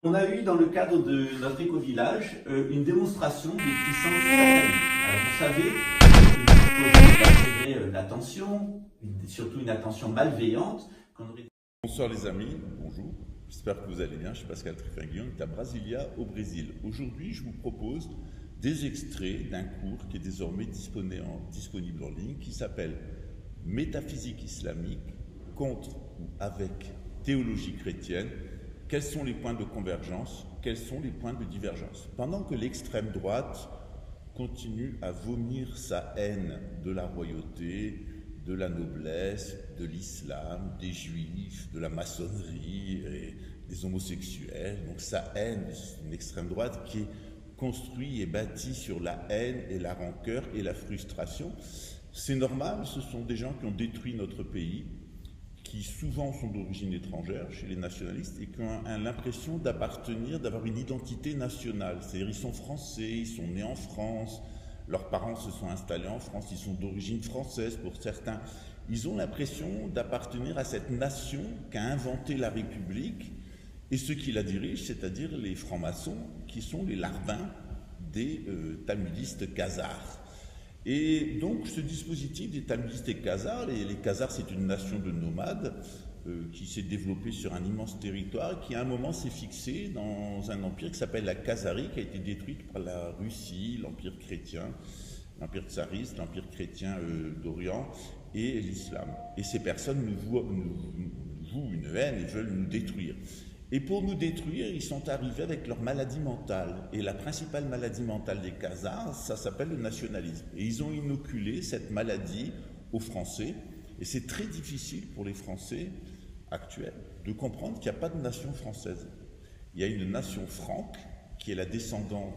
On a eu dans le cadre de notre éco-village une démonstration des puissances sataniques. Alors vous savez, d'attirer l'attention, surtout une attention malveillante. Bonsoir les amis, bonjour, j'espère que vous allez bien, je suis Pascal Trifinguillon, à Brasilia au Brésil. Aujourd'hui je vous propose des extraits d'un cours qui est désormais disponible en ligne, qui s'appelle Métaphysique islamique, contre ou avec théologie chrétienne. Quels sont les points de convergence? Quels sont les points de divergence? Pendant que l'extrême droite continue à vomir sa haine de la royauté, de la noblesse, de l'islam, des juifs, de la maçonnerie et des homosexuels, donc sa haine, une extrême droite qui est construite et bâtie sur la haine et la rancœur et la frustration. C'est normal, ce sont des gens qui ont détruit notre pays, qui souvent sont d'origine étrangère chez les nationalistes et qui ont l'impression d'appartenir, d'avoir une identité nationale. C'est-à-dire ils sont français, ils sont nés en France, leurs parents se sont installés en France, ils sont d'origine française pour certains. Ils ont l'impression d'appartenir à cette nation qu'a inventé la République et ceux qui la dirigent, c'est-à-dire les francs-maçons, qui sont les larbins des talmudistes khazars. Et donc ce dispositif des talmudistes et khazars, les khazars c'est une nation de nomades qui s'est développée sur un immense territoire, qui à un moment s'est fixé dans un empire qui s'appelle la Khazarie, qui a été détruite par la Russie, l'empire chrétien, l'empire tsariste, l'empire chrétien d'Orient et l'islam. Et ces personnes nous vouent une haine et veulent nous détruire. Et pour nous détruire, ils sont arrivés avec leur maladie mentale. Et la principale maladie mentale des Khazars, ça s'appelle le nationalisme. Et ils ont inoculé cette maladie aux Français. Et c'est très difficile pour les Français actuels de comprendre qu'il n'y a pas de nation française. Il y a une nation franque, qui est la descendante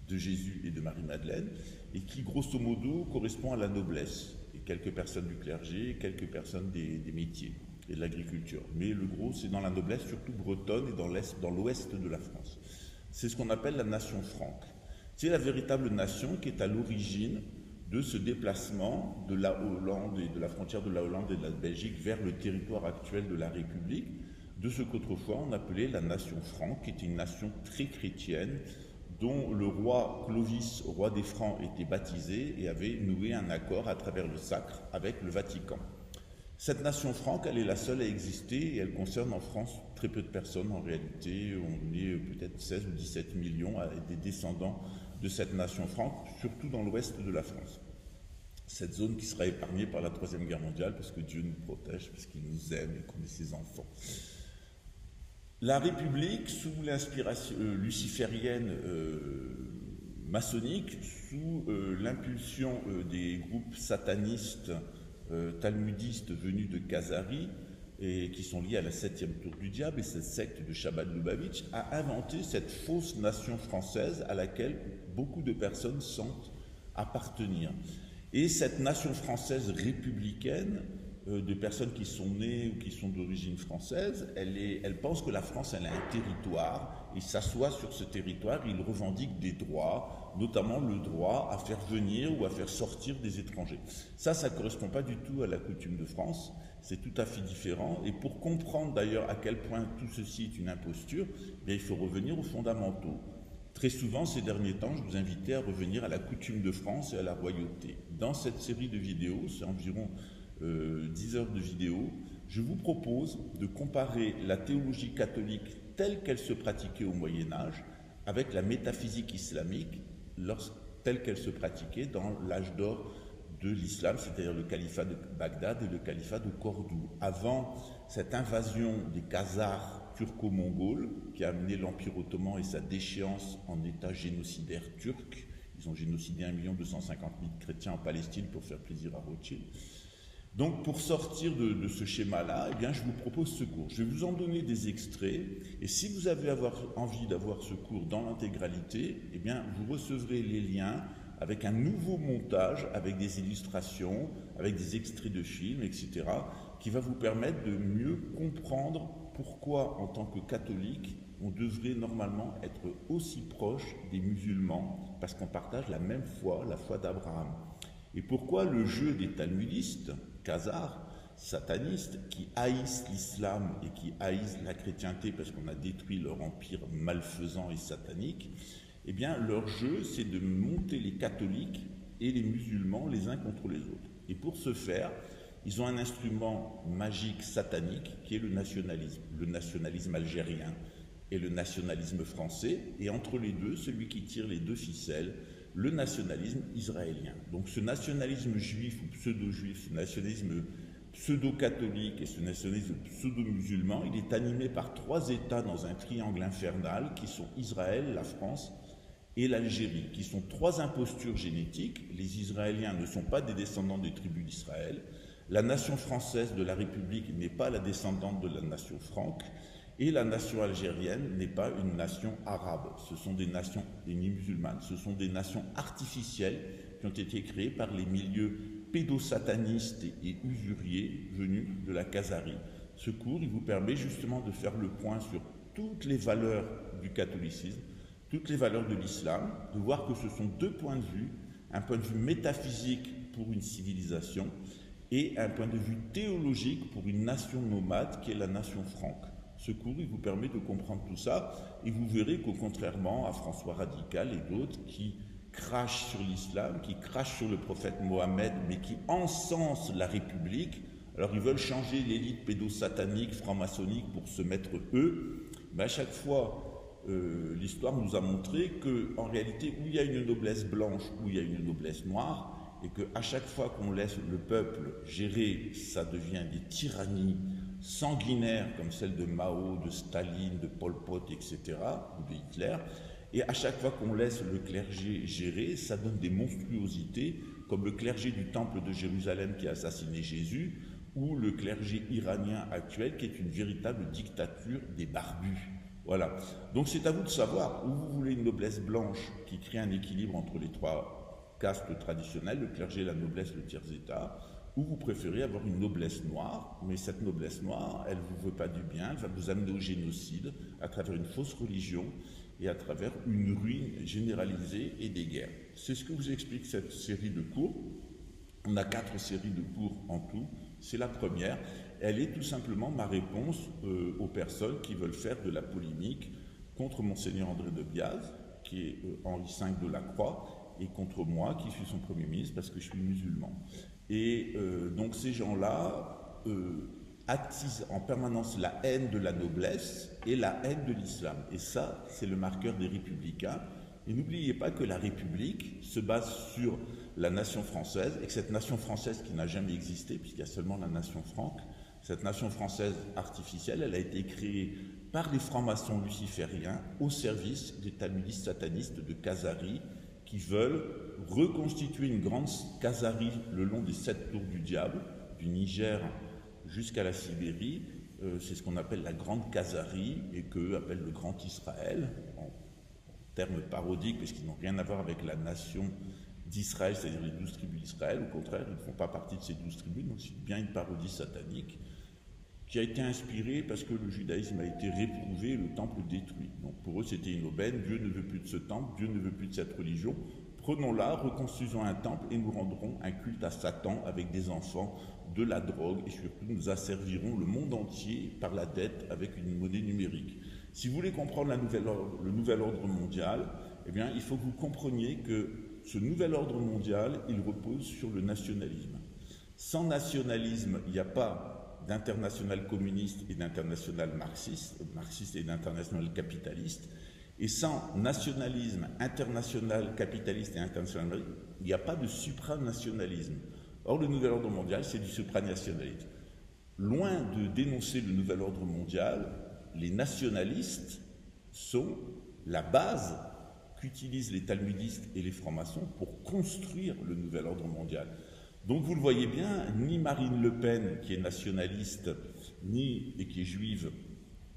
de Jésus et de Marie-Madeleine, et qui, grosso modo, correspond à la noblesse. Et quelques personnes du clergé, quelques personnes des métiers et de l'agriculture. Mais le gros, c'est dans la noblesse, surtout bretonne et dans l'ouest de la France. C'est ce qu'on appelle la nation franque. C'est la véritable nation qui est à l'origine de ce déplacement de la Hollande et de la frontière de la Hollande et de la Belgique vers le territoire actuel de la République, de ce qu'autrefois on appelait la nation franque, qui était une nation très chrétienne, dont le roi Clovis, roi des Francs, était baptisé et avait noué un accord à travers le sacre avec le Vatican. Cette nation franque, elle est la seule à exister et elle concerne en France très peu de personnes en réalité. On est peut-être 16 ou 17 millions à être des descendants de cette nation franque, surtout dans l'ouest de la France. Cette zone qui sera épargnée par la Troisième Guerre mondiale parce que Dieu nous protège, parce qu'il nous aime et qu'on est ses enfants. La République, sous l'inspiration luciférienne maçonnique, sous l'impulsion des groupes satanistes talmudistes venus de Khazarie et qui sont liés à la 7e tour du diable et cette secte de Chabad Lubavitch a inventé cette fausse nation française à laquelle beaucoup de personnes sentent appartenir. Et cette nation française républicaine, de personnes qui sont nées ou qui sont d'origine française, elle pense que la France elle a un territoire, il s'assoit sur ce territoire, il revendique des droits, notamment le droit à faire venir ou à faire sortir des étrangers. Ça ne correspond pas du tout à la coutume de France, c'est tout à fait différent. Et pour comprendre d'ailleurs à quel point tout ceci est une imposture, il faut revenir aux fondamentaux. Très souvent, ces derniers temps, je vous invitais à revenir à la coutume de France et à la royauté. Dans cette série de vidéos, c'est environ 10 heures de vidéo, je vous propose de comparer la théologie catholique telle qu'elle se pratiquait au Moyen-Âge avec la métaphysique islamique telle qu'elle se pratiquait dans l'âge d'or de l'islam, c'est-à-dire le califat de Bagdad et le califat de Cordoue. Avant cette invasion des Khazars turco-mongols qui a amené l'Empire ottoman et sa déchéance en état génocidaire turc, ils ont génocidé 1 250 000 chrétiens en Palestine pour faire plaisir à Rothschild. Donc pour sortir de ce schéma-là, je vous propose ce cours. Je vais vous en donner des extraits et si vous avez envie d'avoir ce cours dans l'intégralité, vous recevrez les liens avec un nouveau montage, avec des illustrations, avec des extraits de films, etc., qui va vous permettre de mieux comprendre pourquoi, en tant que catholique, on devrait normalement être aussi proche des musulmans, parce qu'on partage la même foi, la foi d'Abraham. Et pourquoi le jeu des talmudistes khazars, satanistes qui haïssent l'islam et qui haïssent la chrétienté parce qu'on a détruit leur empire malfaisant et satanique, eh bien leur jeu c'est de monter les catholiques et les musulmans les uns contre les autres. Et pour ce faire, ils ont un instrument magique satanique qui est le nationalisme algérien et le nationalisme français, et entre les deux, celui qui tire les deux ficelles, le nationalisme israélien. Donc ce nationalisme juif ou pseudo-juif, ce nationalisme pseudo-catholique et ce nationalisme pseudo-musulman, il est animé par trois États dans un triangle infernal qui sont Israël, la France et l'Algérie, qui sont trois impostures génétiques. Les Israéliens ne sont pas des descendants des tribus d'Israël, la nation française de la République n'est pas la descendante de la nation franque, et la nation algérienne n'est pas une nation arabe. Ce sont des nations ni musulmanes, ce sont des nations artificielles qui ont été créées par les milieux pédosatanistes et usuriers venus de la Khazarie. Ce cours, il vous permet justement de faire le point sur toutes les valeurs du catholicisme, toutes les valeurs de l'islam, de voir que ce sont deux points de vue, un point de vue métaphysique pour une civilisation et un point de vue théologique pour une nation nomade qui est la nation franque. Ce cours, il vous permet de comprendre tout ça et vous verrez qu'au contrairement à François Radical et d'autres qui crachent sur l'islam, qui crachent sur le prophète Mohammed, mais qui encensent la République, alors ils veulent changer l'élite pédosatanique, franc-maçonnique pour se mettre eux, mais à chaque fois, l'histoire nous a montré qu'en réalité, où il y a une noblesse blanche, où il y a une noblesse noire, et qu'à chaque fois qu'on laisse le peuple gérer, ça devient des tyrannies sanguinaires comme celle de Mao, de Staline, de Pol Pot, etc., ou de Hitler. Et à chaque fois qu'on laisse le clergé gérer, ça donne des monstruosités, comme le clergé du temple de Jérusalem qui a assassiné Jésus, ou le clergé iranien actuel qui est une véritable dictature des barbus. Voilà. Donc c'est à vous de savoir où vous voulez une noblesse blanche qui crée un équilibre entre les trois castes traditionnelles, le clergé, la noblesse, le tiers-état, ou vous préférez avoir une noblesse noire, mais cette noblesse noire, elle ne vous veut pas du bien, elle va vous amener au génocide à travers une fausse religion et à travers une ruine généralisée et des guerres. C'est ce que vous explique cette série de cours. On a 4 séries de cours en tout. C'est la première. Elle est tout simplement ma réponse aux personnes qui veulent faire de la polémique contre Monseigneur André de Biaz, qui est Henri V de la Croix, et contre moi, qui suis son Premier ministre, parce que je suis musulman. Et donc ces gens-là attisent en permanence la haine de la noblesse et la haine de l'islam. Et ça, c'est le marqueur des républicains. Et n'oubliez pas que la République se base sur la nation française, et que cette nation française qui n'a jamais existé, puisqu'il y a seulement la nation franque, cette nation française artificielle, elle a été créée par les francs-maçons lucifériens au service des talmudistes satanistes de Khazarie, qui veulent reconstituer une grande Khazarie le long des 7 tours du diable, du Niger jusqu'à la Sibérie. C'est ce qu'on appelle la grande Khazarie et qu'eux appellent le grand Israël, en termes parodiques, parce qu'ils n'ont rien à voir avec la nation d'Israël, c'est-à-dire les 12 tribus d'Israël. Au contraire, ils ne font pas partie de ces 12 tribus, donc c'est bien une parodie satanique qui a été inspirée parce que le judaïsme a été réprouvé, le temple détruit. Donc pour eux, c'était une aubaine. Dieu ne veut plus de ce temple, Dieu ne veut plus de cette religion. Prenons-la, reconstruisons un temple et nous rendrons un culte à Satan avec des enfants, de la drogue et surtout nous asservirons le monde entier par la dette avec une monnaie numérique. Si vous voulez comprendre le nouvel ordre mondial, eh bien, il faut que vous compreniez que ce nouvel ordre mondial, il repose sur le nationalisme. Sans nationalisme, il n'y a pas d'international communiste et d'international marxiste et d'international capitaliste. Et sans nationalisme international capitaliste et international, il n'y a pas de supranationalisme. Or, le nouvel ordre mondial, c'est du supranationalisme. Loin de dénoncer le nouvel ordre mondial, les nationalistes sont la base qu'utilisent les talmudistes et les francs-maçons pour construire le nouvel ordre mondial. Donc vous le voyez bien, ni Marine Le Pen, qui est nationaliste, et qui est juive,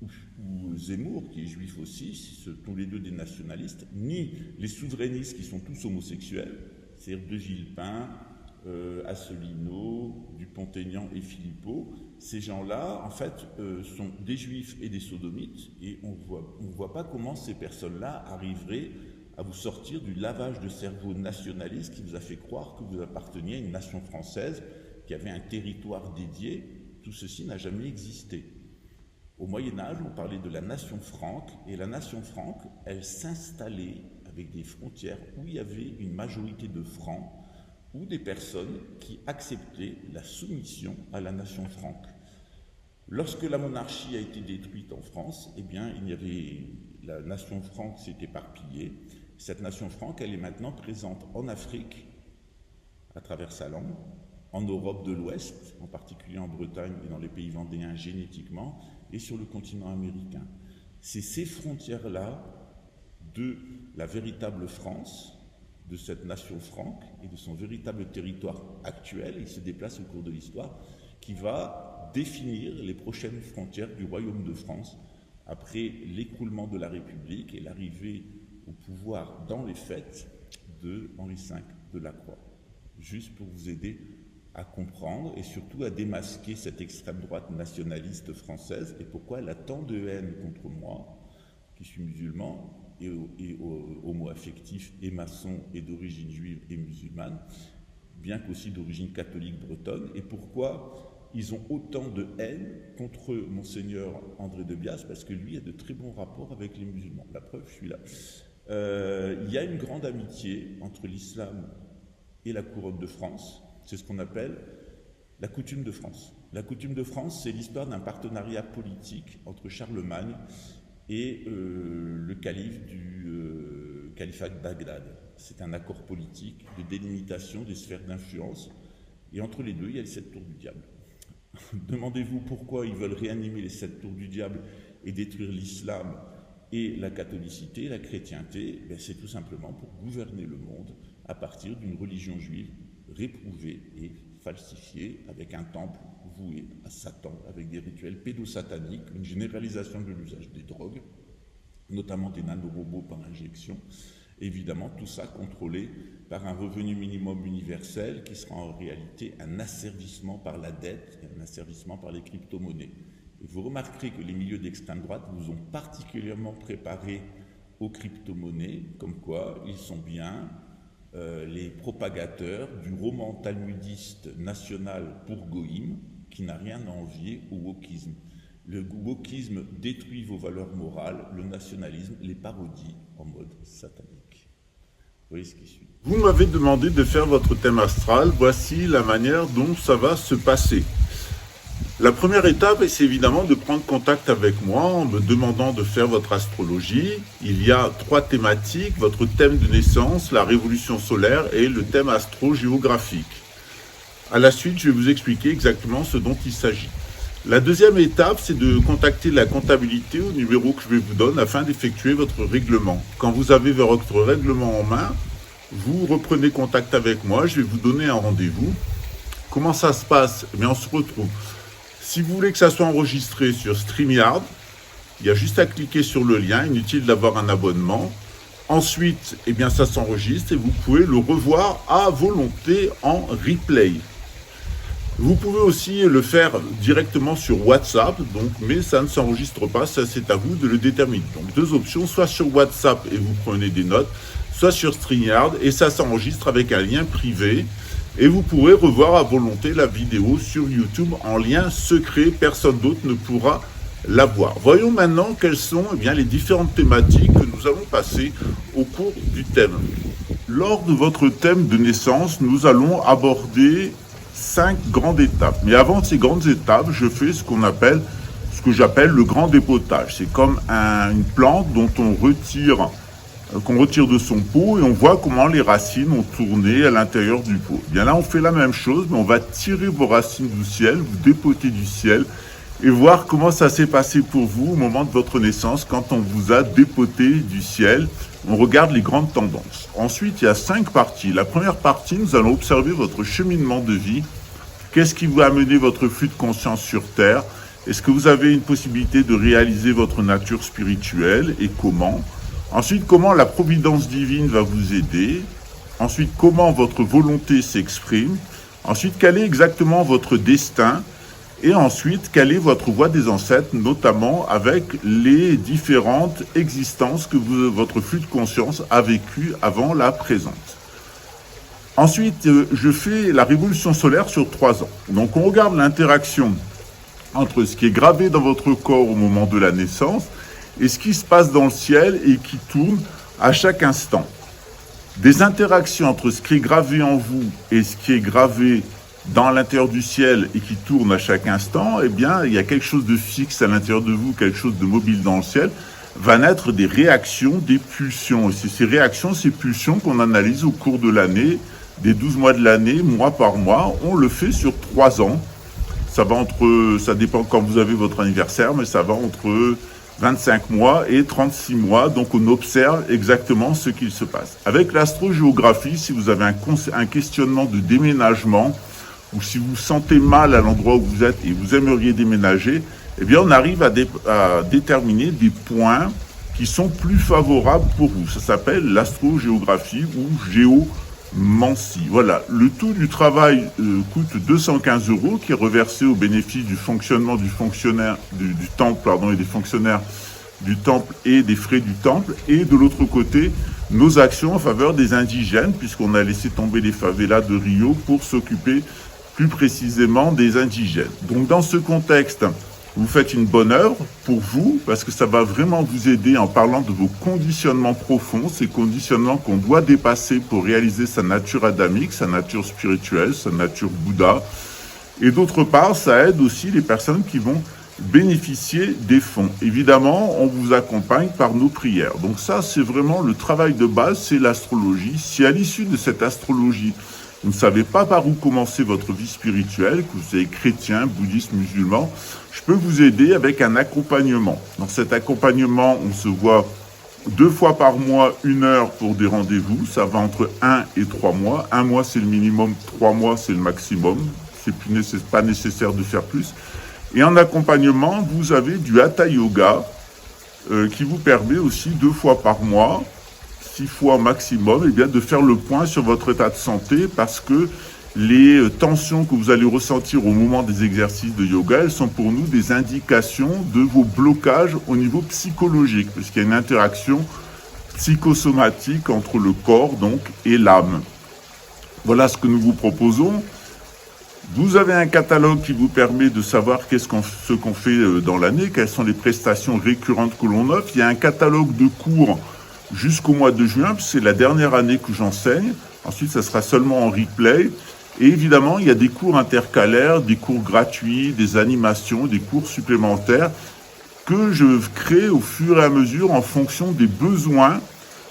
ou Zemmour, qui est juif aussi, ce sont les deux des nationalistes, ni les souverainistes qui sont tous homosexuels, c'est-à-dire De Villepin, Asselineau, Dupont-Aignan et Philippot. Ces gens-là, en fait, sont des juifs et des sodomites, et on ne voit pas comment ces personnes-là arriveraient à vous sortir du lavage de cerveau nationaliste qui vous a fait croire que vous apparteniez à une nation française qui avait un territoire dédié, tout ceci n'a jamais existé. Au Moyen-Âge, on parlait de la nation franque, et la nation franque, elle s'installait avec des frontières où il y avait une majorité de francs ou des personnes qui acceptaient la soumission à la nation franque. Lorsque la monarchie a été détruite en France, eh bien, la nation franque s'est éparpillée. Cette nation franque, elle est maintenant présente en Afrique, à travers sa langue, en Europe de l'Ouest, en particulier en Bretagne et dans les pays vendéens génétiquement, et sur le continent américain. C'est ces frontières-là de la véritable France, de cette nation franque et de son véritable territoire actuel, il se déplace au cours de l'histoire, qui va définir les prochaines frontières du royaume de France après l'écroulement de la République et l'arrivée au pouvoir dans les faits de Henri V de la Croix. Juste pour vous aider à comprendre et surtout à démasquer cette extrême droite nationaliste française et pourquoi elle a tant de haine contre moi, qui suis musulman et homo-affectif et maçon et d'origine juive et musulmane, bien qu'aussi d'origine catholique bretonne, et pourquoi ils ont autant de haine contre Monseigneur André de Bias, parce que lui a de très bons rapports avec les musulmans. La preuve, je suis là. Il y a une grande amitié entre l'islam et la couronne de France. C'est ce qu'on appelle la coutume de France. La coutume de France, c'est l'histoire d'un partenariat politique entre Charlemagne et le calife du califat de Bagdad. C'est un accord politique de délimitation des sphères d'influence. Et entre les deux, il y a les 7 tours du diable. Demandez-vous pourquoi ils veulent réanimer les 7 tours du diable et détruire l'islam et la catholicité, la chrétienté. C'est tout simplement pour gouverner le monde à partir d'une religion juive réprouvée et falsifiée, avec un temple voué à Satan, avec des rituels pédosataniques, une généralisation de l'usage des drogues, notamment des nanorobots par injection. Évidemment, tout ça contrôlé par un revenu minimum universel qui sera en réalité un asservissement par la dette et un asservissement par les crypto-monnaies. Et vous remarquerez que les milieux d'extrême droite vous ont particulièrement préparé aux crypto-monnaies, comme quoi ils sont bien les propagateurs du roman talmudiste national pour Goïm, qui n'a rien à envier au wokisme. Le wokisme détruit vos valeurs morales, le nationalisme les parodie en mode satanique. Vous voyez ce qui suit. Vous m'avez demandé de faire votre thème astral, voici la manière dont ça va se passer. La première étape, c'est évidemment de prendre contact avec moi en me demandant de faire votre astrologie. Il y a 3 thématiques, votre thème de naissance, la révolution solaire et le thème astro-géographique. À la suite, je vais vous expliquer exactement ce dont il s'agit. La deuxième étape, c'est de contacter la comptabilité au numéro que je vais vous donner afin d'effectuer votre règlement. Quand vous avez votre règlement en main, vous reprenez contact avec moi, je vais vous donner un rendez-vous. Comment ça se passe? Eh bien, on se retrouve. Si vous voulez que ça soit enregistré sur StreamYard, il y a juste à cliquer sur le lien, inutile d'avoir un abonnement. Ensuite, eh bien, ça s'enregistre et vous pouvez le revoir à volonté en replay. Vous pouvez aussi le faire directement sur WhatsApp, mais ça ne s'enregistre pas, ça c'est à vous de le déterminer. Donc 2 options, soit sur WhatsApp et vous prenez des notes, soit sur StreamYard et ça s'enregistre avec un lien privé. Et vous pourrez revoir à volonté la vidéo sur YouTube en lien secret, personne d'autre ne pourra la voir. Voyons maintenant quelles sont les différentes thématiques que nous allons passer au cours du thème. Lors de votre thème de naissance, nous allons aborder 5 grandes étapes. Mais avant ces grandes étapes, je fais ce que j'appelle le grand dépotage. C'est comme une plante dont qu'on retire de son pot et on voit comment les racines ont tourné à l'intérieur du pot. Bien là, on fait la même chose, mais on va tirer vos racines du ciel, vous dépoter du ciel et voir comment ça s'est passé pour vous au moment de votre naissance quand on vous a dépoté du ciel. On regarde les grandes tendances. Ensuite, il y a 5 parties. La première partie, nous allons observer votre cheminement de vie. Qu'est-ce qui vous a amené votre flux de conscience sur Terre? Est-ce que vous avez une possibilité de réaliser votre nature spirituelle et comment? Ensuite, comment la providence divine va vous aider. Ensuite, comment votre volonté s'exprime. Ensuite, quel est exactement votre destin. Et ensuite, quelle est votre voie des ancêtres, notamment avec les différentes existences que votre flux de conscience a vécues avant la présente. Ensuite, je fais la révolution solaire sur 3 ans. Donc on regarde l'interaction entre ce qui est gravé dans votre corps au moment de la naissance et ce qui se passe dans le ciel et qui tourne à chaque instant. Des interactions entre ce qui est gravé en vous et ce qui est gravé dans l'intérieur du ciel et qui tourne à chaque instant, eh bien, il y a quelque chose de fixe à l'intérieur de vous, quelque chose de mobile dans le ciel, va naître des réactions, des pulsions. Et c'est ces réactions, ces pulsions qu'on analyse au cours de l'année, des 12 mois de l'année, mois par mois. On le fait sur 3 ans. Ça dépend quand vous avez votre anniversaire, mais ça va entre 25 mois et 36 mois. Donc on observe exactement ce qu'il se passe. Avec l'astrogéographie, si vous avez un questionnement de déménagement, ou si vous vous sentez mal à l'endroit où vous êtes et vous aimeriez déménager, eh bien on arrive à déterminer des points qui sont plus favorables pour vous. Ça s'appelle l'astrogéographie ou géomancie. Voilà, le tout du travail coûte 215 €, qui est reversé au bénéfice du fonctionnement du temple, et des fonctionnaires du temple et des frais du temple. Et de l'autre côté, nos actions en faveur des indigènes, puisqu'on a laissé tomber les favelas de Rio pour s'occuper plus précisément des indigènes. Donc dans ce contexte, vous faites une bonne œuvre pour vous, parce que ça va vraiment vous aider en parlant de vos conditionnements profonds, ces conditionnements qu'on doit dépasser pour réaliser sa nature adamique, sa nature spirituelle, sa nature Bouddha. Et d'autre part, ça aide aussi les personnes qui vont bénéficier des fonds. Évidemment, on vous accompagne par nos prières. Donc ça, c'est vraiment le travail de base, c'est l'astrologie. Si à l'issue de cette astrologie, vous ne savez pas par où commencer votre vie spirituelle, que vous êtes chrétien, bouddhiste, musulman, je peux vous aider avec un accompagnement. Dans cet accompagnement, on se voit 2 fois par mois, 1 heure pour des rendez-vous. Ça va entre 1 et 3 mois. 1 mois, c'est le minimum, 3 mois, c'est le maximum. C'est pas nécessaire de faire plus. Et en accompagnement, vous avez du Hatha Yoga qui vous permet aussi 2 fois par mois, 6 fois maximum, eh bien, de faire le point sur votre état de santé, parce que les tensions que vous allez ressentir au moment des exercices de yoga, elles sont pour nous des indications de vos blocages au niveau psychologique, puisqu'il y a une interaction psychosomatique entre le corps donc et l'âme. Voilà ce que nous vous proposons. Vous avez un catalogue qui vous permet de savoir ce qu'on fait dans l'année, quelles sont les prestations récurrentes que l'on offre. Il y a un catalogue de cours jusqu'au mois de juin, c'est la dernière année que j'enseigne. Ensuite, ça sera seulement en replay. Et évidemment, il y a des cours intercalaires, des cours gratuits, des animations, des cours supplémentaires que je crée au fur et à mesure en fonction des besoins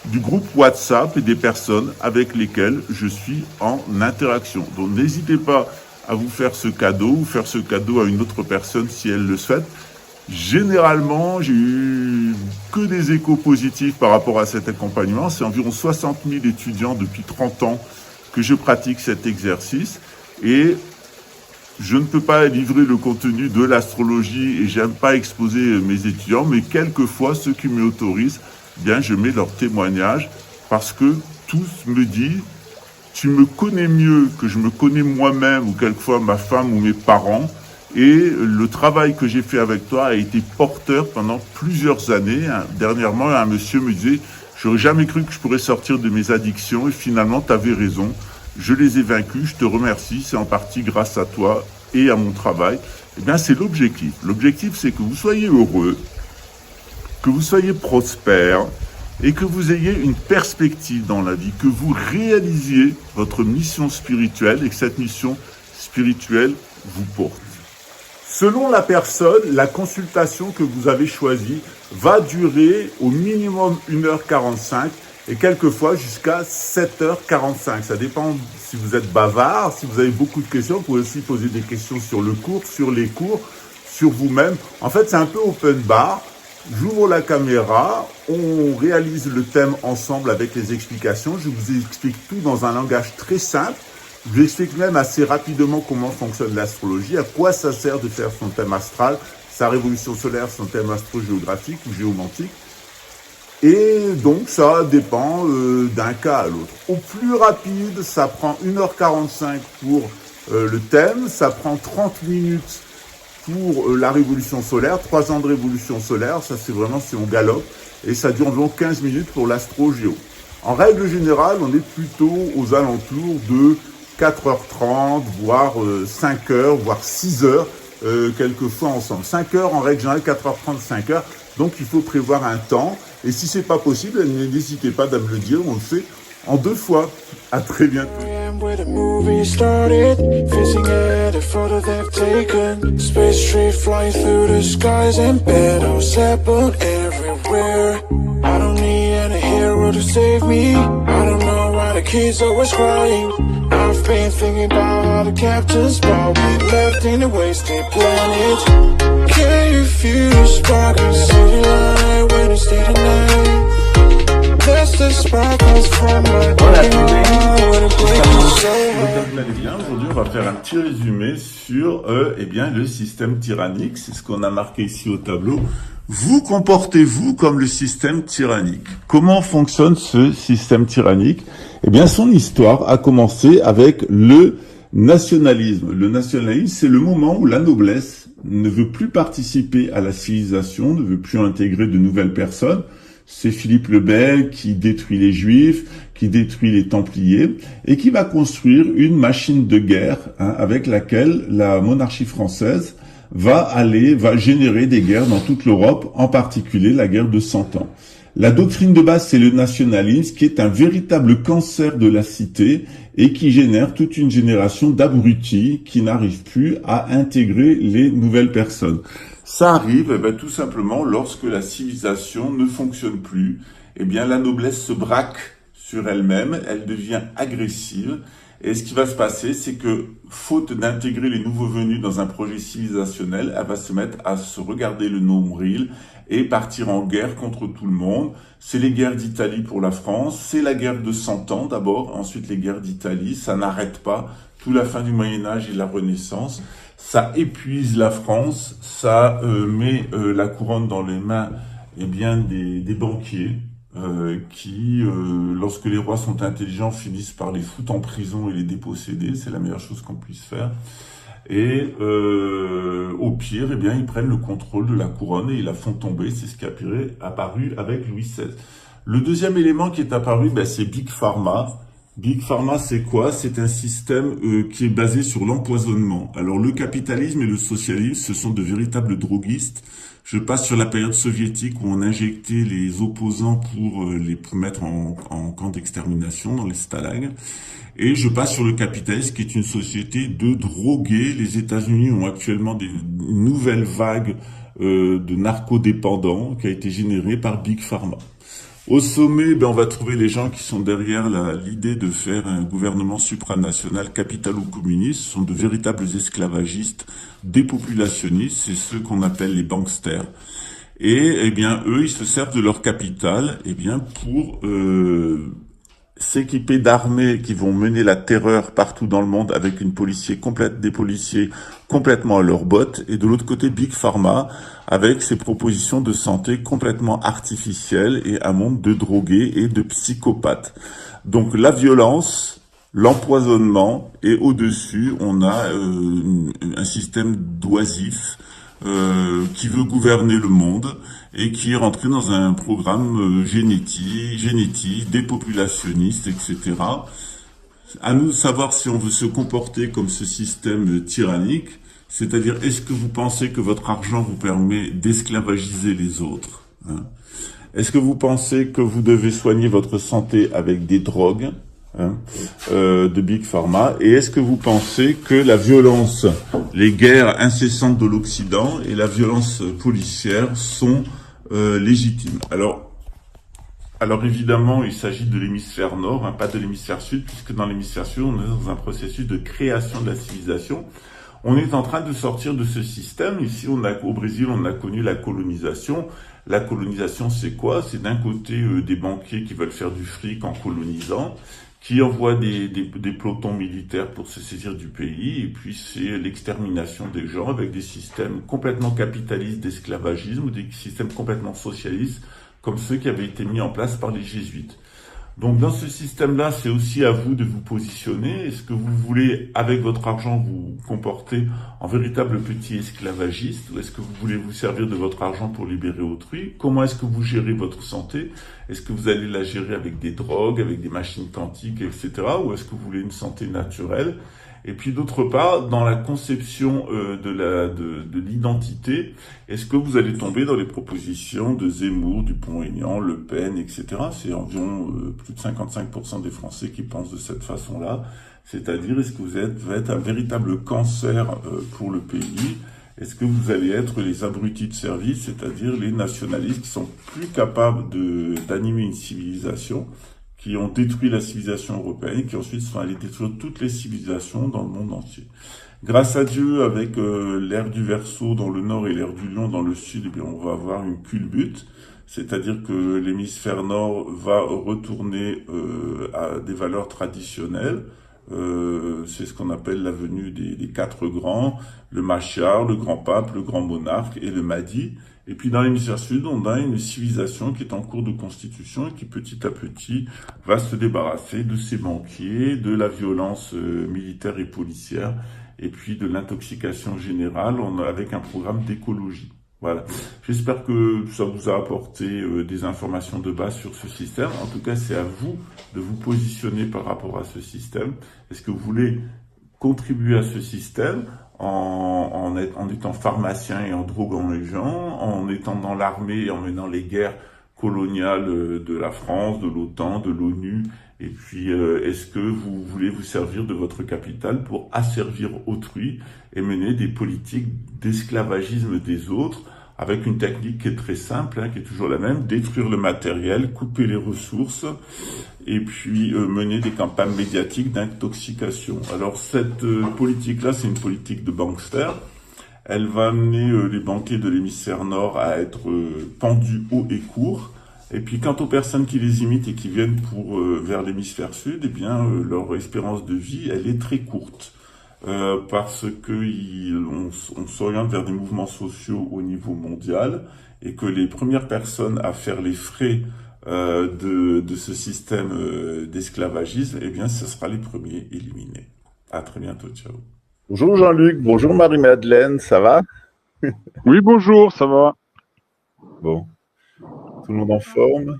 du groupe WhatsApp et des personnes avec lesquelles je suis en interaction. Donc n'hésitez pas à vous faire ce cadeau ou faire ce cadeau à une autre personne si elle le souhaite. Généralement, j'ai eu que des échos positifs par rapport à cet accompagnement. C'est environ 60 000 étudiants depuis 30 ans que je pratique cet exercice. Et je ne peux pas livrer le contenu de l'astrologie et j'aime pas exposer mes étudiants, mais quelquefois, ceux qui m'autorisent, bien, je mets leur témoignage parce que tous me disent « Tu me connais mieux que je me connais moi-même ou quelquefois ma femme ou mes parents ». Et le travail que j'ai fait avec toi a été porteur pendant plusieurs années. Dernièrement, un monsieur me disait « J'aurais jamais cru que je pourrais sortir de mes addictions et finalement, tu avais raison. Je les ai vaincus, je te remercie, c'est en partie grâce à toi et à mon travail. » Eh bien, c'est l'objectif. L'objectif, c'est que vous soyez heureux, que vous soyez prospère et que vous ayez une perspective dans la vie, que vous réalisiez votre mission spirituelle et que cette mission spirituelle vous porte. Selon la personne, la consultation que vous avez choisie va durer au minimum 1h45 et quelquefois jusqu'à 7h45. Ça dépend si vous êtes bavard, si vous avez beaucoup de questions. Vous pouvez aussi poser des questions sur le cours, sur les cours, sur vous-même. En fait, c'est un peu open bar. J'ouvre la caméra, on réalise le thème ensemble avec les explications. Je vous explique tout dans un langage très simple. Je vous explique même assez rapidement comment fonctionne l'astrologie, à quoi ça sert de faire son thème astral, sa révolution solaire, son thème astrogéographique ou géomantique. Et donc, ça dépend d'un cas à l'autre. Au plus rapide, ça prend 1h45 pour le thème, ça prend 30 minutes pour la révolution solaire, 3 ans de révolution solaire, ça c'est vraiment si on galope, et ça dure environ 15 minutes pour l'astrogéo. En règle générale, on est plutôt aux alentours de 4h30, voire 5h, voire 6h, quelquefois ensemble. 5h en règle générale, 4h30, 5h. Donc il faut prévoir un temps. Et si c'est pas possible, n'hésitez pas à me le dire, on le fait en 2 fois. À très bientôt. Where the movie started, facing at a photo they've taken. Space tree flying through the skies and battles happen everywhere. I don't need any hero to save me. I don't know why the kids always crying. I've been thinking about how the captain's brought me left in a wasted planet. Can you feel the spark in city light when it's day to night? That's the sparkles from my body. J'espère que vous allez bien. Aujourd'hui, on va faire un petit résumé sur le système tyrannique. C'est ce qu'on a marqué ici au tableau. Vous comportez-vous comme le système tyrannique. Comment fonctionne ce système tyrannique? Eh bien, son histoire a commencé avec le nationalisme. Le nationalisme, c'est le moment où la noblesse ne veut plus participer à la civilisation, ne veut plus intégrer de nouvelles personnes. C'est Philippe le Bel qui détruit les Juifs, qui détruit les Templiers et qui va construire une machine de guerre avec laquelle la monarchie française va générer des guerres dans toute l'Europe, en particulier la guerre de 100 ans. La doctrine de base, c'est le nationalisme, qui est un véritable cancer de la cité et qui génère toute une génération d'abrutis qui n'arrivent plus à intégrer les nouvelles personnes. Ça arrive tout simplement lorsque la civilisation ne fonctionne plus. La noblesse se braque sur elle-même, elle devient agressive. Et ce qui va se passer, c'est que, faute d'intégrer les nouveaux venus dans un projet civilisationnel, elle va se mettre à se regarder le nombril et partir en guerre contre tout le monde. C'est les guerres d'Italie pour la France, c'est la guerre de 100 ans d'abord, ensuite les guerres d'Italie, ça n'arrête pas, tout la fin du Moyen-Âge et la Renaissance. Ça épuise la France, ça met la couronne dans les mains des banquiers qui, lorsque les rois sont intelligents, finissent par les foutre en prison et les déposséder. C'est la meilleure chose qu'on puisse faire. Et au pire, ils prennent le contrôle de la couronne et ils la font tomber. C'est ce qui est apparu avec Louis XVI. Le deuxième élément qui est apparu, c'est Big Pharma. Big Pharma, c'est quoi? C'est un système qui est basé sur l'empoisonnement. Alors, le capitalisme et le socialisme, ce sont de véritables droguistes. Je passe sur la période soviétique où on injectait les opposants pour les mettre en camp d'extermination dans les stalags. Et je passe sur le capitalisme qui est une société de drogués. Les États-Unis ont actuellement une nouvelle vague de narcodépendants qui a été générée par Big Pharma. Au sommet, on va trouver les gens qui sont derrière l'idée de faire un gouvernement supranational capitalo-communiste. Ce sont de véritables esclavagistes, dépopulationnistes, c'est ceux qu'on appelle les banksters. Et eux, ils se servent de leur capital pour s'équiper d'armées qui vont mener la terreur partout dans le monde avec des policiers complètement à leurs bottes. Et de l'autre côté, Big Pharma, avec ses propositions de santé complètement artificielles et un monde de drogués et de psychopathes. Donc la violence, l'empoisonnement, et au-dessus, on a un système d'oisifs qui veut gouverner le monde et qui est rentré dans un programme génétique, dépopulationniste, etc. À nous de savoir si on veut se comporter comme ce système tyrannique, c'est-à-dire est-ce que vous pensez que votre argent vous permet d'esclavagiser les autres, Est-ce que vous pensez que vous devez soigner votre santé avec des drogues de Big Pharma? Et est-ce que vous pensez que la violence, les guerres incessantes de l'Occident et la violence policière sont légitimes? Alors évidemment, il s'agit de l'hémisphère nord, pas de l'hémisphère sud, puisque dans l'hémisphère sud, on est dans un processus de création de la civilisation. On est en train de sortir de ce système. Ici, au Brésil, on a connu la colonisation. La colonisation, c'est quoi? C'est d'un côté des banquiers qui veulent faire du fric en colonisant, qui envoient des pelotons militaires pour se saisir du pays, et puis c'est l'extermination des gens avec des systèmes complètement capitalistes d'esclavagisme ou des systèmes complètement socialistes, comme ceux qui avaient été mis en place par les jésuites. Donc dans ce système-là, c'est aussi à vous de vous positionner. Est-ce que vous voulez, avec votre argent, vous comporter en véritable petit esclavagiste, ou est-ce que vous voulez vous servir de votre argent pour libérer autrui? Comment est-ce que vous gérez votre santé? Est-ce que vous allez la gérer avec des drogues, avec des machines quantiques, etc. Ou est-ce que vous voulez une santé naturelle? Et puis d'autre part, dans la conception de l'identité, est-ce que vous allez tomber dans les propositions de Zemmour, Dupont-Aignan, Le Pen, etc. C'est environ plus de 55% des Français qui pensent de cette façon-là. C'est-à-dire, est-ce que vous êtes un véritable cancer pour le pays? Est-ce que vous allez être les abrutis de service, c'est-à-dire les nationalistes qui sont plus capables d'animer une civilisation, qui ont détruit la civilisation européenne et qui ensuite sont allés détruire toutes les civilisations dans le monde entier. Grâce à Dieu, avec l'ère du Verseau dans le nord et l'ère du Lion dans le sud, eh bien, on va avoir une culbute, c'est-à-dire que l'hémisphère nord va retourner à des valeurs traditionnelles. C'est ce qu'on appelle la venue des quatre grands, le Machar, le grand pape, le grand monarque et le Mahdi. Et puis dans l'hémisphère sud, on a une civilisation qui est en cours de constitution et qui petit à petit va se débarrasser de ses banquiers, de la violence militaire et policière, et puis de l'intoxication générale avec un programme d'écologie. Voilà. J'espère que ça vous a apporté des informations de base sur ce système. En tout cas, c'est à vous de vous positionner par rapport à ce système. Est-ce que vous voulez contribuer à ce système en étant pharmacien et en droguant les gens, en étant dans l'armée et en menant les guerres coloniales de la France, de l'OTAN, de l'ONU, et puis est-ce que vous voulez vous servir de votre capital pour asservir autrui et mener des politiques d'esclavagisme des autres avec une technique qui est très simple, qui est toujours la même, détruire le matériel, couper les ressources, et puis mener des campagnes médiatiques d'intoxication. Alors cette politique-là, c'est une politique de bankster. Elle va amener les banquiers de l'hémisphère nord à être pendus haut et court. Et puis quant aux personnes qui les imitent et qui viennent vers l'hémisphère sud, eh bien leur espérance de vie, elle est très courte. Parce que on s'oriente vers des mouvements sociaux au niveau mondial et que les premières personnes à faire les frais de ce système d'esclavagisme, eh bien, ce sera les premiers éliminés. À très bientôt, ciao. Bonjour Jean-Luc, bonjour Marie-Madeleine, ça va? Oui, bonjour, ça va? Bon, tout le monde en forme?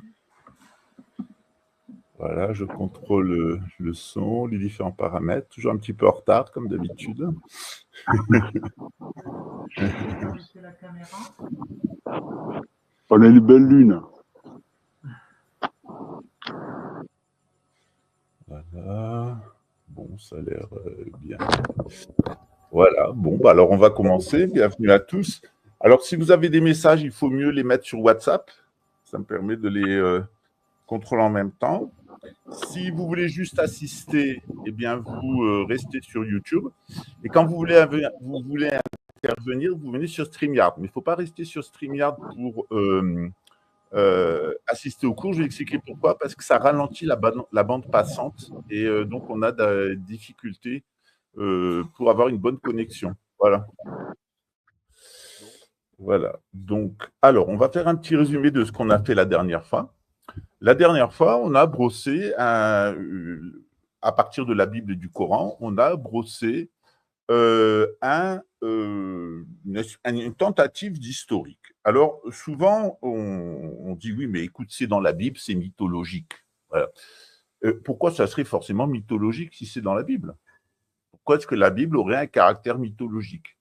Voilà, je contrôle le son, les différents paramètres, toujours un petit peu en retard comme d'habitude. On a une belle lune. Voilà, bon, ça a l'air bien. Voilà, bon, bah alors on va commencer. Bienvenue à tous. Alors, si vous avez des messages, il faut mieux les mettre sur WhatsApp. Ça me permet de les contrôler en même temps. Si vous voulez juste assister, eh bien, vous restez sur YouTube. Et quand vous voulez intervenir, vous venez sur StreamYard. Mais il ne faut pas rester sur StreamYard pour assister au cours. Je vais expliquer pourquoi. Parce que ça ralentit la bande passante. Et donc, on a des difficultés pour avoir une bonne connexion. Voilà. Voilà. Donc, alors, on va faire un petit résumé de ce qu'on a fait la dernière fois. La dernière fois, on a brossé, à partir de la Bible et du Coran, on a brossé une tentative d'historique. Alors, souvent, on dit, oui, mais écoute, c'est dans la Bible, c'est mythologique. Voilà. Pourquoi ça serait forcément mythologique si c'est dans la Bible? Pourquoi est-ce que la Bible aurait un caractère mythologique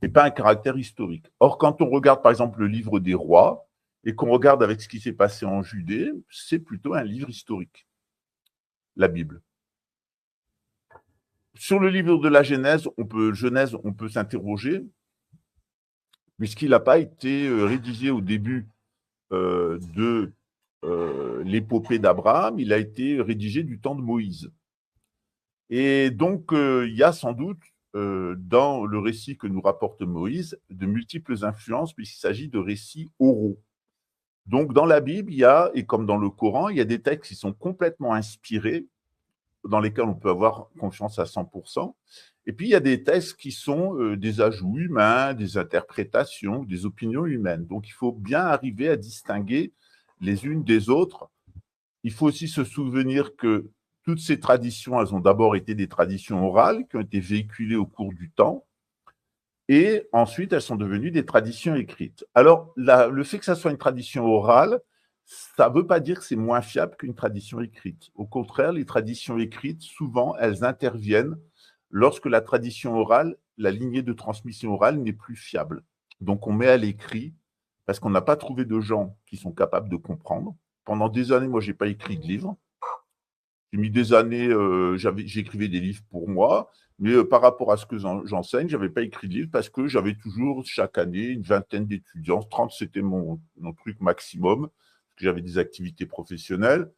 et pas un caractère historique? Or, quand on regarde, par exemple, le livre des rois, et qu'on regarde avec ce qui s'est passé en Judée, c'est plutôt un livre historique, la Bible. Sur le livre de la Genèse, on peut s'interroger, puisqu'il n'a pas été rédigé au début de l'épopée d'Abraham, il a été rédigé du temps de Moïse. Et donc, il y a sans doute, dans le récit que nous rapporte Moïse, de multiples influences, puisqu'il s'agit de récits oraux. Donc, dans la Bible, il y a, et comme dans le Coran, il y a des textes qui sont complètement inspirés, dans lesquels on peut avoir confiance à 100%. Et puis, il y a des textes qui sont des ajouts humains, des interprétations, des opinions humaines. Donc, il faut bien arriver à distinguer les unes des autres il faut aussi se souvenir que toutes ces traditions, elles ont d'abord été des traditions orales qui ont été véhiculées au cours du temps. Et ensuite, elles sont devenues des traditions écrites. Alors, le fait que ça soit une tradition orale, ça ne veut pas dire que c'est moins fiable qu'une tradition écrite. Au contraire, les traditions écrites, souvent, elles interviennent lorsque la tradition orale, la lignée de transmission orale n'est plus fiable. Donc, on met à l'écrit, parce qu'on n'a pas trouvé de gens qui sont capables de comprendre. Pendant des années, moi, je n'ai pas écrit de livre. J'ai mis des années, j'écrivais des livres pour moi, mais par rapport à ce que j'enseigne, je n'avais pas écrit de livre parce que j'avais toujours, chaque année, une vingtaine d'étudiants. 30, c'était mon truc maximum, parce que j'avais des activités professionnelles.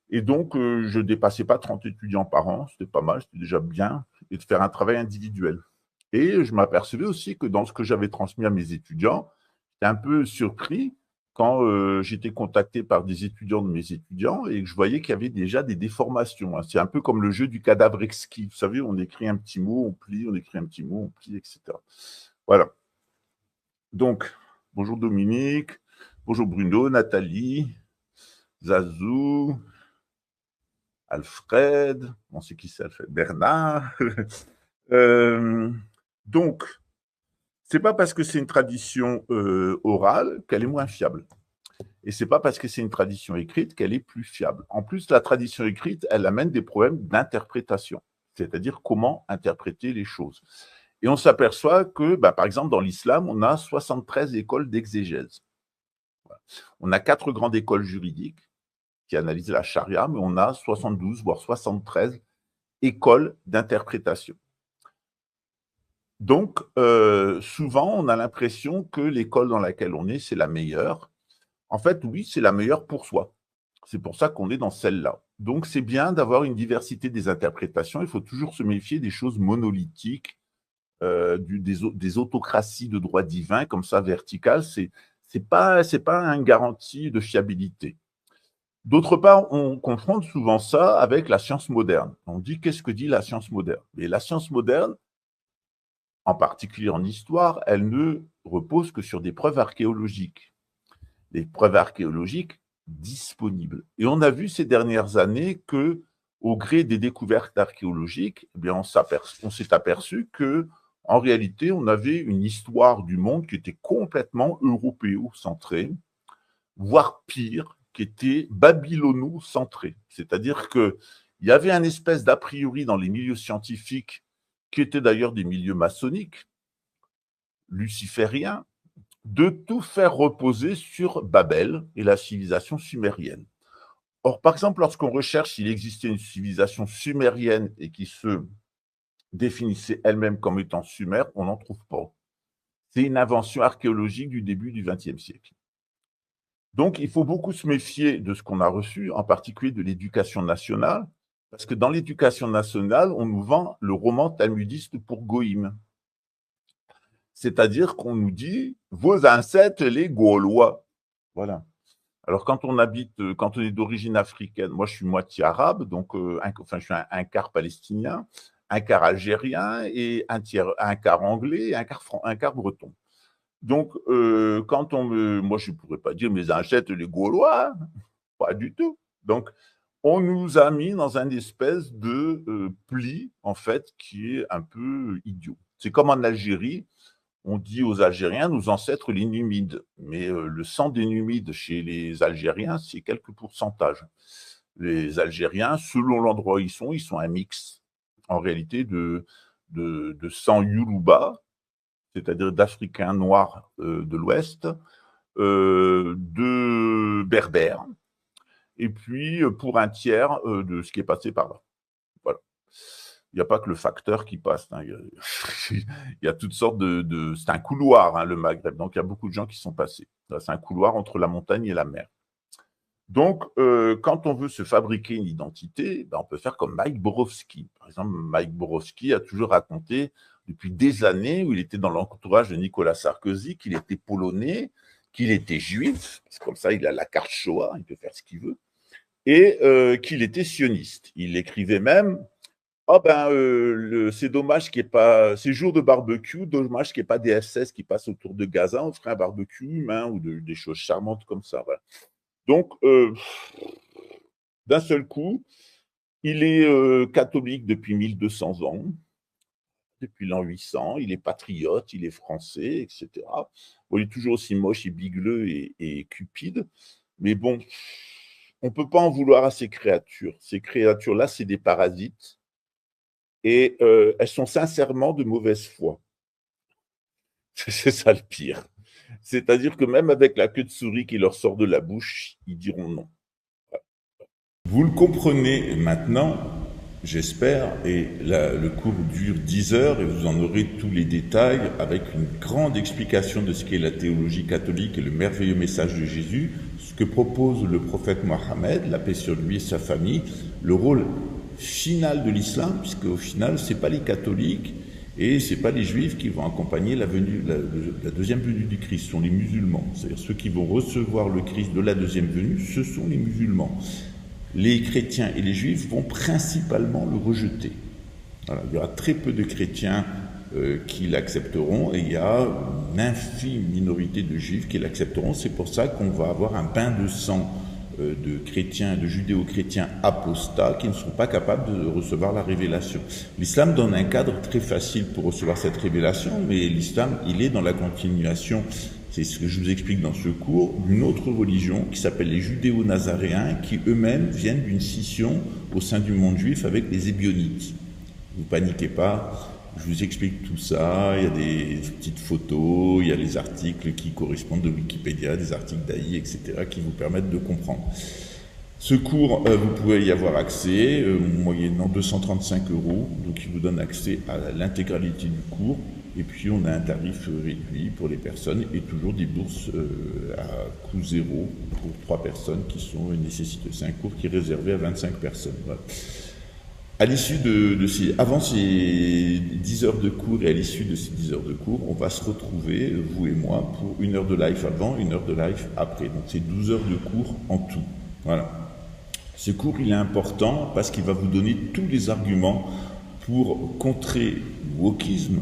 Et donc, je ne dépassais pas 30 étudiants par an, c'était pas mal, c'était déjà bien, et de faire un travail individuel. Et je m'apercevais aussi que dans ce que j'avais transmis à mes étudiants, j'étais un peu surpris quand j'étais contacté par des étudiants de mes étudiants et que je voyais qu'il y avait déjà des déformations. C'est un peu comme le jeu du cadavre exquis. Vous savez, on écrit un petit mot, on plie, on écrit un petit mot, on plie, etc. Voilà. Donc, bonjour Dominique, bonjour Bruno, Nathalie, Zazou, Alfred, on sait qui c'est Alfred, Bernard. Donc, c'est pas parce que c'est une tradition orale qu'elle est moins fiable. Et c'est pas parce que c'est une tradition écrite qu'elle est plus fiable. En plus, la tradition écrite, elle amène des problèmes d'interprétation, c'est-à-dire comment interpréter les choses. Et on s'aperçoit que, par exemple, dans l'islam, on a 73 écoles d'exégèse. Voilà. On a 4 grandes écoles juridiques qui analysent la charia, mais on a 72, voire 73 écoles d'interprétation. Donc, souvent, on a l'impression que l'école dans laquelle on est, c'est la meilleure. En fait, oui, c'est la meilleure pour soi. C'est pour ça qu'on est dans celle-là. Donc, c'est bien d'avoir une diversité des interprétations. Il faut toujours se méfier des choses monolithiques, des autocraties de droit divin, comme ça, verticales. C'est pas une garantie de fiabilité. D'autre part, on confronte souvent ça avec la science moderne. On dit, qu'est-ce que dit la science moderne? Et la science moderne, en particulier en histoire, elle ne repose que sur des preuves archéologiques. Des preuves archéologiques disponibles. Et on a vu ces dernières années que, au gré des découvertes archéologiques, eh bien, on s'est aperçu que, en réalité, on avait une histoire du monde qui était complètement européo-centrée, voire pire, qui était babylono-centrée. C'est-à-dire qu'il y avait un espèce d'a priori dans les milieux scientifiques, qui étaient d'ailleurs des milieux maçonniques, lucifériens, de tout faire reposer sur Babel et la civilisation sumérienne. Or, par exemple, lorsqu'on recherche s'il existait une civilisation sumérienne et qui se définissait elle-même comme étant sumère, on n'en trouve pas. C'est une invention archéologique du début du XXe siècle. Donc, il faut beaucoup se méfier de ce qu'on a reçu, en particulier de l'éducation nationale, parce que dans l'éducation nationale, on nous vend le roman talmudiste pour Goïm. C'est-à-dire qu'on nous dit « vos ancêtres, les Gaulois ». Voilà. Alors, quand on est d'origine africaine, moi je suis moitié arabe, donc je suis un quart palestinien, un quart algérien, et un quart anglais, et un quart breton. Donc, moi je ne pourrais pas dire mes ancêtres, les Gaulois, pas du tout. Donc, on nous a mis dans une espèce de pli, en fait, qui est un peu idiot. C'est comme en Algérie, on dit aux Algériens, nos ancêtres, les Numides. Mais le sang des Numides chez les Algériens, c'est quelques pourcentages. Les Algériens, selon l'endroit où ils sont un mix, en réalité, de sang Yoruba, c'est-à-dire d'Africains noirs de l'Ouest, de Berbères, et puis pour un tiers de ce qui est passé par là. Voilà. Il n'y a pas que le facteur qui passe. Hein. Il y a toutes sortes c'est un couloir, hein, le Maghreb. Donc, il y a beaucoup de gens qui sont passés. C'est un couloir entre la montagne et la mer. Donc, quand on veut se fabriquer une identité, on peut faire comme Mike Borowski. Par exemple, Mike Borowski a toujours raconté depuis des années où il était dans l'entourage de Nicolas Sarkozy, qu'il était polonais, qu'il était juif, parce que comme ça, il a la carte Shoah, il peut faire ce qu'il veut, et qu'il était sioniste. Il écrivait même « Oh c'est dommage qu'il n'y ait pas, ces jours de barbecue, dommage qu'il n'y ait pas des F-16 qui passent autour de Gaza, on ferait un barbecue humain ou des choses charmantes comme ça. » Voilà. Donc, d'un seul coup, il est catholique depuis 1200 ans, depuis l'an 800, il est patriote, il est français, etc. Bon, il est toujours aussi moche et bigleux et cupide, mais bon, on ne peut pas en vouloir à ces créatures. Ces créatures-là, c'est des parasites, et elles sont sincèrement de mauvaise foi. C'est ça le pire. C'est-à-dire que même avec la queue de souris qui leur sort de la bouche, ils diront non. Vous le comprenez maintenant, j'espère, et le cours dure 10 heures et vous en aurez tous les détails avec une grande explication de ce qu'est la théologie catholique et le merveilleux message de Jésus, ce que propose le prophète Mohammed, la paix sur lui et sa famille, le rôle final de l'islam, puisque au final, ce n'est pas les catholiques et ce n'est pas les juifs qui vont accompagner la deuxième venue du Christ, ce sont les musulmans. C'est-à-dire ceux qui vont recevoir le Christ de la deuxième venue, ce sont les musulmans. Les chrétiens et les juifs vont principalement le rejeter. Voilà, il y aura très peu de chrétiens qui l'accepteront et il y a une infime minorité de juifs qui l'accepteront. C'est pour ça qu'on va avoir un bain de sang de chrétiens, de judéo-chrétiens apostats qui ne sont pas capables de recevoir la révélation. L'islam donne un cadre très facile pour recevoir cette révélation, mais l'islam, il est dans la continuation. C'est ce que je vous explique dans ce cours, d'une autre religion qui s'appelle les judéo-nazaréens, qui eux-mêmes viennent d'une scission au sein du monde juif avec les ébionites. Vous paniquez pas, je vous explique tout ça, il y a des petites photos, il y a les articles qui correspondent de Wikipédia, des articles d'AI, etc., qui vous permettent de comprendre. Ce cours, vous pouvez y avoir accès, moyennant 235 €, donc il vous donne accès à l'intégralité du cours. Et puis, on a un tarif réduit pour les personnes et toujours des bourses à coût zéro pour 3 personnes qui sont nécessiteuses. C'est un cours qui est réservé à 25 personnes. Voilà. À l'issue avant ces 10 heures de cours et à l'issue de ces 10 heures de cours, on va se retrouver, vous et moi, pour 1 heure de live avant, 1 heure de live après. Donc, c'est 12 heures de cours en tout. Voilà. Ce cours, il est important parce qu'il va vous donner tous les arguments pour contrer le wokisme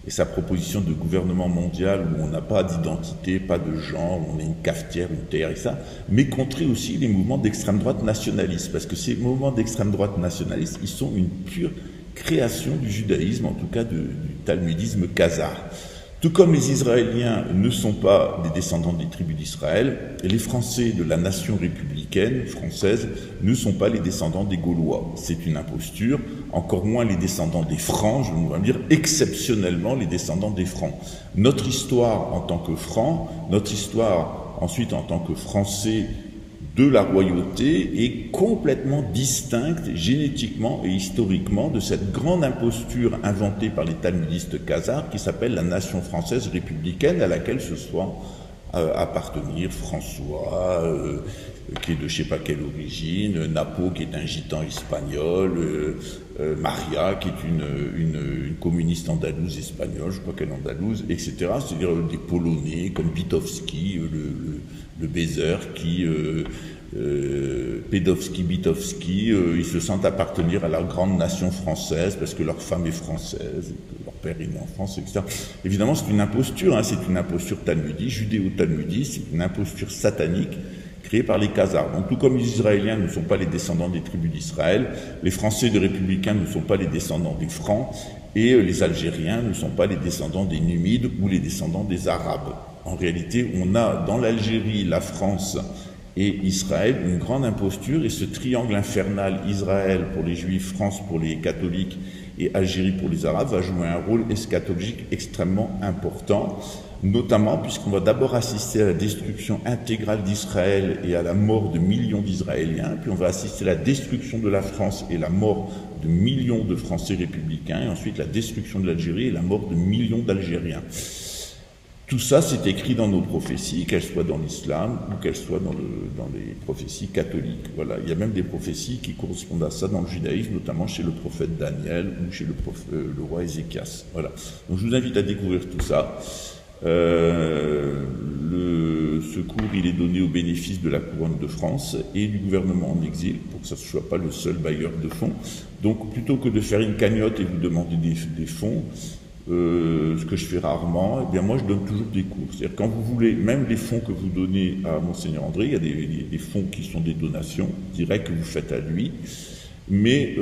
et sa proposition de gouvernement mondial où on n'a pas d'identité, pas de genre, où on est une cafetière, une terre et ça, mais contrer aussi les mouvements d'extrême droite nationalistes, parce que ces mouvements d'extrême droite nationalistes, ils sont une pure création du judaïsme, en tout cas du talmudisme khazar. Tout comme les Israéliens ne sont pas des descendants des tribus d'Israël, les Français de la nation républicaine française ne sont pas les descendants des Gaulois. C'est une imposture, encore moins les descendants des Francs, je vais dire exceptionnellement les descendants des Francs. Notre histoire en tant que Francs, notre histoire ensuite en tant que Français de la royauté est complètement distincte génétiquement et historiquement de cette grande imposture inventée par les talmudistes khazars qui s'appelle la nation française républicaine à laquelle ce soit appartenir François, qui est de je sais pas quelle origine, Napo qui est un gitan espagnol, Maria qui est une communiste andalouse espagnole, je crois qu'elle est andalouse, etc. C'est-à-dire des Polonais comme Bitowski, le baiser qui Bitowski, ils se sentent appartenir à la grande nation française parce que leur femme est française, et que leur père est né en France, etc. Évidemment, c'est une imposture, c'est une imposture talmudiste, judéo-talmudiste, c'est une imposture satanique créée par les Khazars. Donc, tout comme les Israéliens ne sont pas les descendants des tribus d'Israël, les Français de républicains ne sont pas les descendants des Francs, et les Algériens ne sont pas les descendants des Numides ou les descendants des Arabes. En réalité, on a dans l'Algérie, la France et Israël une grande imposture, et ce triangle infernal, Israël pour les Juifs, France pour les catholiques et Algérie pour les Arabes, va jouer un rôle eschatologique extrêmement important, notamment puisqu'on va d'abord assister à la destruction intégrale d'Israël et à la mort de millions d'Israéliens, puis on va assister à la destruction de la France et la mort de millions de Français républicains, et ensuite la destruction de l'Algérie et la mort de millions d'Algériens. Tout ça, c'est écrit dans nos prophéties, qu'elles soient dans l'islam ou qu'elles soient dans les prophéties catholiques. Voilà, il y a même des prophéties qui correspondent à ça dans le judaïsme, notamment chez le prophète Daniel ou chez le roi Ézéchias. Voilà. Donc, je vous invite à découvrir tout ça. Ce cours, il est donné au bénéfice de la couronne de France et du gouvernement en exil, pour que ça ne soit pas le seul bailleur de fonds. Donc, plutôt que de faire une cagnotte et vous demander des fonds, ce que je fais rarement, eh bien moi je donne toujours des cours. C'est-à-dire quand vous voulez, même les fonds que vous donnez à Monseigneur André, il y a des fonds qui sont des donations directes que vous faites à lui, mais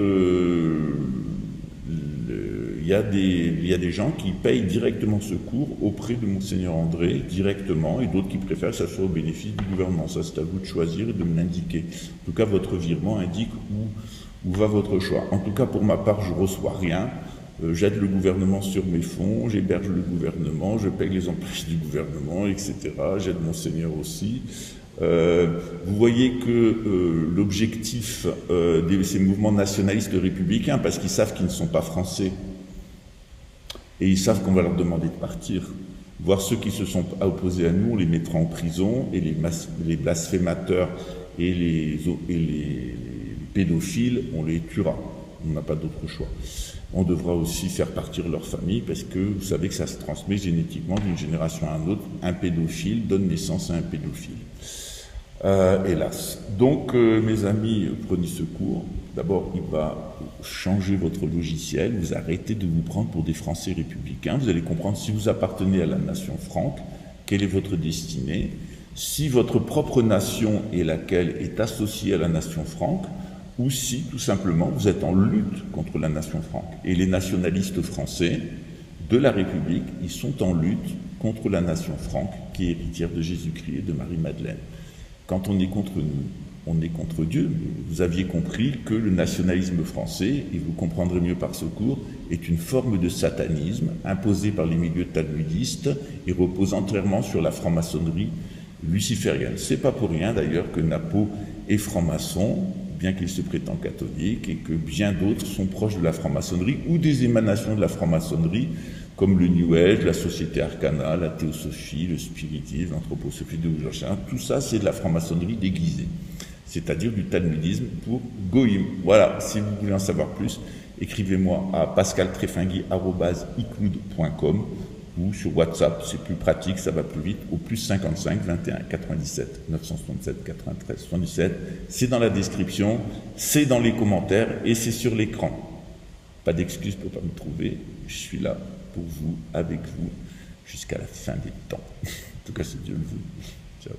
il y a des gens qui payent directement ce cours auprès de Monseigneur André, directement, et d'autres qui préfèrent que ça soit au bénéfice du gouvernement. Ça, c'est à vous de choisir et de me l'indiquer. En tout cas, votre virement indique où va votre choix. En tout cas, pour ma part, je ne reçois rien. J'aide le gouvernement sur mes fonds, j'héberge le gouvernement, je paye les employés du gouvernement, etc. J'aide Monseigneur aussi. Vous voyez que l'objectif de ces mouvements nationalistes républicains, parce qu'ils savent qu'ils ne sont pas français, et ils savent qu'on va leur demander de partir, voire ceux qui se sont opposés à nous, on les mettra en prison, et les blasphémateurs et les pédophiles, on les tuera. On n'a pas d'autre choix. On devra aussi faire partir leur famille, parce que vous savez que ça se transmet génétiquement d'une génération à une autre. Un pédophile donne naissance à un pédophile. Hélas. Donc, mes amis, prenez ce cours. D'abord, il va changer votre logiciel. Vous arrêtez de vous prendre pour des Français républicains. Vous allez comprendre si vous appartenez à la nation franque, quelle est votre destinée. Si votre propre nation est laquelle est associée à la nation franque, ou si, tout simplement, vous êtes en lutte contre la nation franque. Et les nationalistes français de la République, ils sont en lutte contre la nation franque, qui est héritière de Jésus-Christ et de Marie-Madeleine. Quand on est contre nous, on est contre Dieu. Vous aviez compris que le nationalisme français, et vous comprendrez mieux par ce cours, est une forme de satanisme imposée par les milieux talmudistes et repose entièrement sur la franc-maçonnerie luciférienne. C'est pas pour rien d'ailleurs que Napo est franc-maçon, bien qu'il se prétend catholique, et que bien d'autres sont proches de la franc-maçonnerie ou des émanations de la franc-maçonnerie, comme le New Age, la Société Arcana, la Théosophie, le Spiritisme, l'Anthroposophie de Wujurchin. Tout ça, c'est de la franc-maçonnerie déguisée, c'est-à-dire du talmudisme pour Goïm. Voilà, si vous voulez en savoir plus, écrivez-moi à pascaltrefingui@icloud.com ou sur WhatsApp, c'est plus pratique, ça va plus vite, au plus 55 21 97 967 93 77. C'est dans la description, c'est dans les commentaires et c'est sur l'écran. Pas d'excuse pour ne pas me trouver, je suis là pour vous, avec vous, jusqu'à la fin des temps. En tout cas, c'est Dieu le veut. Ciao.